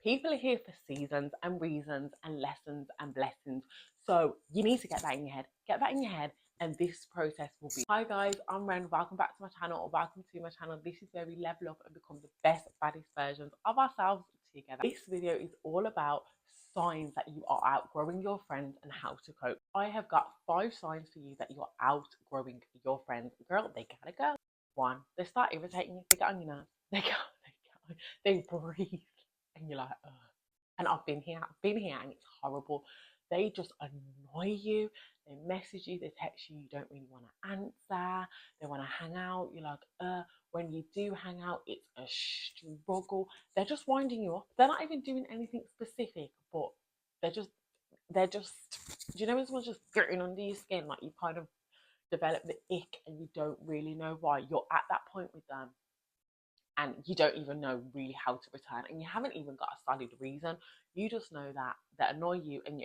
People are here for seasons and reasons and lessons and blessings. So you need to get that in your head. Get that in your head, and this process will be. Hi guys, I'm Ren. Welcome back to my channel, or welcome to my channel. This is where we level up and become the best, baddest versions of ourselves together. This video is all about signs that you are outgrowing your friends and how to cope. I have got 5 signs for you that you're outgrowing your friends. Girl, they gotta go. 1, they start irritating you. They get on your nerves. They breathe. And you're like, ugh. And I've been here, and it's horrible. They just annoy you. They message you, they text you, you don't really want to answer. They want to hang out. You're like, when you do hang out, it's a struggle. They're just winding you up. They're not even doing anything specific, but they're just, do you know when someone's just getting under your skin? Like you kind of develop the ick and you don't really know why. You're at that point with them and you don't even know really how to return, and you haven't even got a solid reason. You just know that they annoy you, and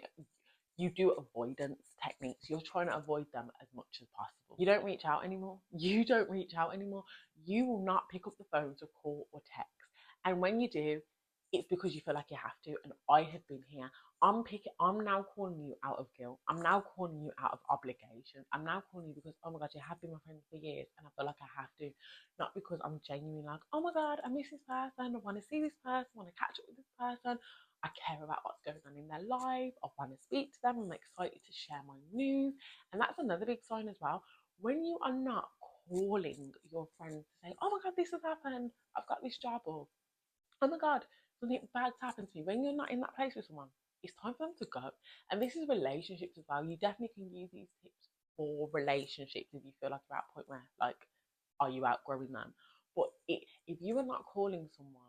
you do avoidance techniques. You're trying to avoid them as much as possible. You don't reach out anymore. You will not pick up the phone to call or text, and when you do, it's because you feel like you have to. And I have been here. I'm now calling you out of guilt. I'm now calling you out of obligation. I'm now calling you because, oh my God, you have been my friend for years and I feel like I have to. Not because I'm genuinely like, oh my God, I miss this person. I want to see this person. I want to catch up with this person. I care about what's going on in their life. I want to speak to them. I'm excited to share my news. And that's another big sign as well. When you are not calling your friends to say, oh my God, this has happened. I've got this job. Or, oh my God, something bad's happened to me. When you're not in that place with someone, it's time for them to go. And this is relationships as well. You definitely can use these tips for relationships if you feel like you're at a point where, like, are you outgrowing them? But if you are not calling someone,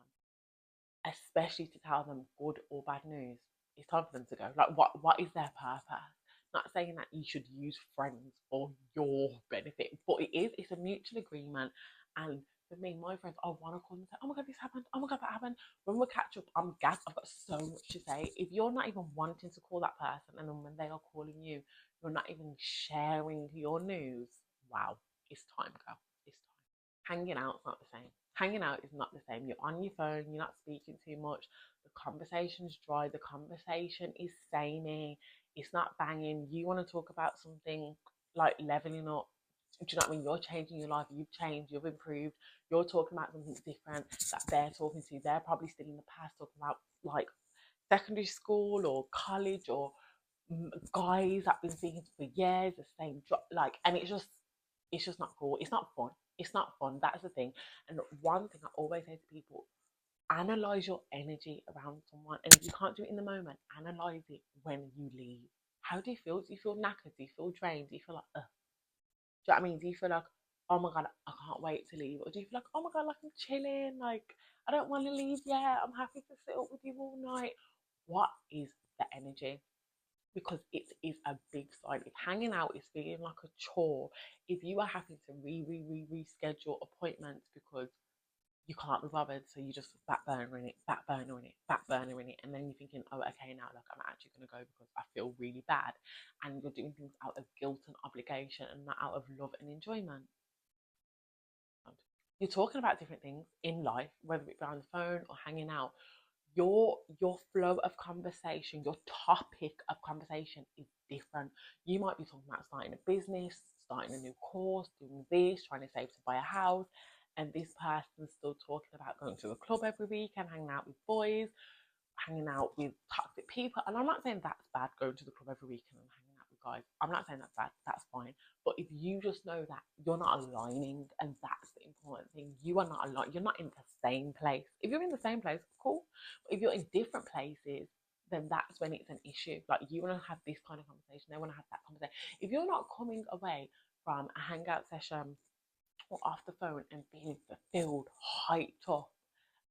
especially to tell them good or bad news, it's time for them to go. Like, what is their purpose? Not saying that you should use friends for your benefit, but it's a mutual agreement. And for me, my friends, I want to call them and say, oh my God, this happened. Oh my God, that happened. When we catch up, I'm gassed. I've got so much to say. If you're not even wanting to call that person, and then when they are calling you, you're not even sharing your news, wow, it's time, girl. It's time. Hanging out's not the same. Hanging out is not the same. You're on your phone, you're not speaking too much. The conversation's dry, the conversation is samey, it's not banging. You want to talk about something like leveling up. Do you know what I mean? You're changing your life, you've changed, you've improved, you're talking about something different that they're talking to. They're probably still in the past talking about like secondary school or college or guys that have been speaking to for years, the same job, like, and it's just not cool. It's not fun. It's not fun. That's the thing. And one thing I always say to people, analyze your energy around someone. And if you can't do it in the moment, analyze it when you leave. How do you feel? Do you feel knackered? Do you feel drained? Do you feel like, ugh? Do you know what I mean? Do you feel like, oh my God, I can't wait to leave? Or do you feel like, oh my God, like I'm chilling, like I don't want to leave yet. I'm happy to sit up with you all night. What is the energy? Because it is a big sign. If hanging out is feeling like a chore, if you are having to reschedule appointments because you can't be bothered, so you just back burnering it, and then you're thinking, oh, okay, now like I'm actually going to go because I feel really bad, and you're doing things out of guilt and obligation and not out of love and enjoyment. You're talking about different things in life, whether it be on the phone or hanging out. Your flow of conversation, your topic of conversation is different. You might be talking about starting a business, starting a new course, doing this, trying to save to buy a house, and this person's still talking about going to the club every week and hanging out with boys, hanging out with toxic people. And I'm not saying that's bad, going to the club every weekend and hanging out with guys. I'm not saying that's bad, that's fine. But if you just know that you're not aligning, and that's the important thing, you are not aligned, you're not in the same place. If you're in the same place, cool. But if you're in different places, then that's when it's an issue. Like, you want to have this kind of conversation, they want to have that conversation. If you're not coming away from a hangout session or off the phone and being fulfilled, hyped up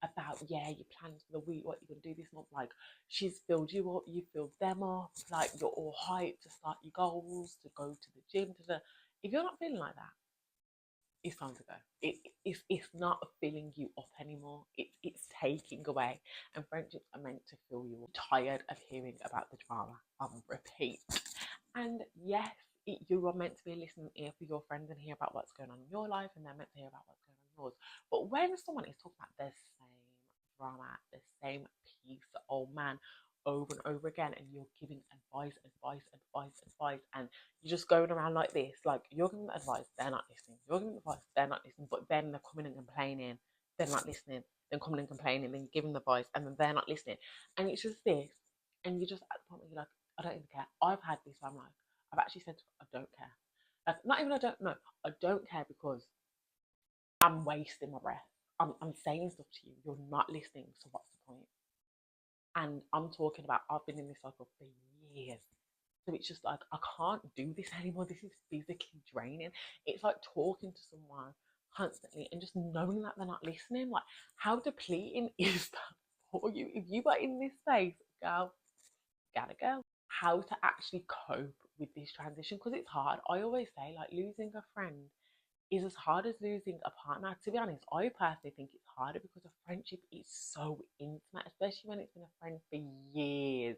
about, yeah, your plans for the week, what you're gonna do this month, like she's filled you up, you filled them up, like you're all hyped to start your goals, to go to the gym, if you're not feeling like that, it's time to go. It's not filling you up anymore. It's taking away. And friendships are meant to fill you up. Tired of hearing about the drama on repeat. And yes, you are meant to be a listening ear for your friends and hear about what's going on in your life, and they're meant to hear about what's going on in yours. But when someone is talking about the same drama, the same piece of old man over and over again, and you're giving advice, and you're just going around like this. Like, you're giving advice, they're not listening. You're giving advice, they're not listening. But then they're coming and complaining, they're not listening. Then coming and complaining, then giving the advice, and then they're not listening. And it's just this, and you're just at the point where you're like, I don't even care. I've had this. I'm like, I've actually said, I don't care. Like, not even I don't know. I don't care because I'm wasting my breath. I'm saying stuff to you. You're not listening. So what's the point? And I'm talking about, I've been in this cycle for years. So it's just like, I can't do this anymore. This is physically draining. It's like talking to someone constantly and just knowing that they're not listening. Like, how depleting is that for you? If you are in this space, girl, gotta go. How to actually cope with this transition, because it's hard. I always say, like, losing a friend is as hard as losing a partner. To be honest, I personally think it's harder because a friendship is so intimate, especially when it's been a friend for years.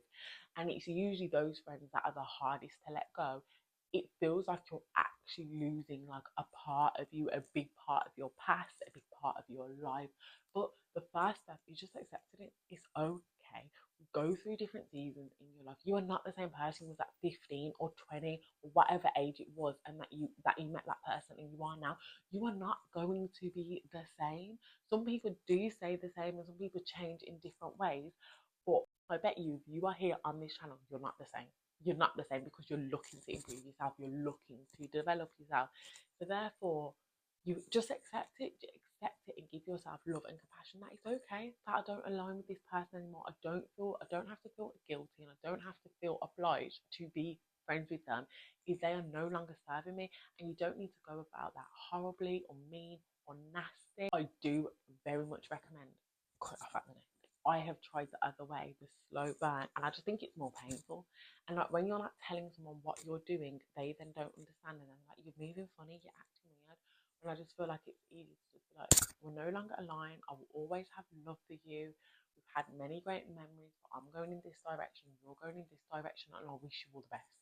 And it's usually those friends that are the hardest to let go. It feels like you're actually losing like a part of you, a big part of your past, a big part of your life. But the first step is just accepting it. It's okay. Go through different seasons in your life. You are not the same person you was at 15 or 20 or whatever age it was, and that you met that person and you are now. You are not going to be the same. Some people do stay the same and some people change in different ways. But I bet you, if you are here on this channel, you're not the same. You're not the same because you're looking to improve yourself. You're looking to develop yourself. So therefore, you just accept it. Accept it and give yourself love and compassion. That it's okay that I don't align with this person anymore. I don't have to feel guilty, and I don't have to feel obliged to be friends with them if they are no longer serving me. And you don't need to go about that horribly or mean or nasty. I do very much recommend cut off at the neck. I have tried the other way, the slow burn, and I just think it's more painful. And like, when you're not telling someone what you're doing, they then don't understand, and then like, you're moving funny, you're acting weird. And I just feel like it's easy to just be like, we're no longer aligned. I will always have love for you. We've had many great memories, but I'm going in this direction, you're going in this direction, and I wish you all the best.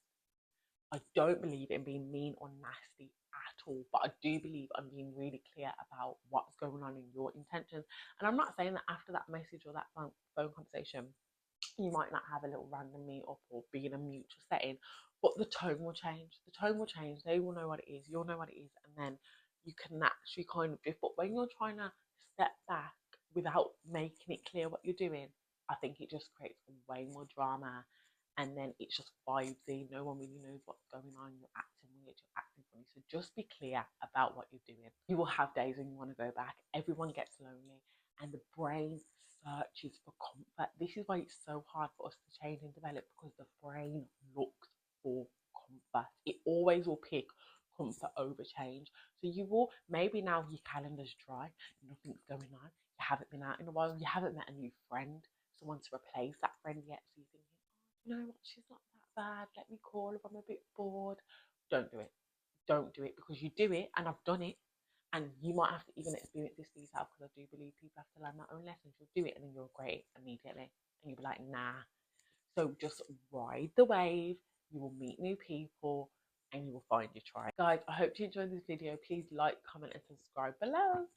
I don't believe in being mean or nasty at all, but I do believe I'm being really clear about what's going on in your intentions. And I'm not saying that after that message or that phone conversation, you might not have a little random meet up or be in a mutual setting, but the tone will change. The tone will change. They will know what it is. You'll know what it is. And then you can naturally kind of drift. But when you're trying to step back without making it clear what you're doing, I think it just creates way more drama. And then it's just vibesy. No one really knows what's going on. You're acting weird. You're acting funny. So just be clear about what you're doing. You will have days when you want to go back. Everyone gets lonely. And the brain searches for comfort. This is why it's so hard for us to change and develop, because the brain looks for comfort. It always will pick comfort over change. So you will, maybe now your calendar's dry, nothing's going on, you haven't been out in a while, you haven't met a new friend, someone to replace that friend yet. So you're thinking, oh, you know what, she's not that bad, let me call her, I'm a bit bored. Don't do it. Don't do it, because you do it, and I've done it, and you might have to even experience this for yourself, because I do believe people have to learn their own lessons. You'll do it and then you'll regret it immediately. And you'll be like, nah. So just ride the wave. You will meet new people and you will find your tribe. Guys, I hope you enjoyed this video. Please like, comment, and subscribe below.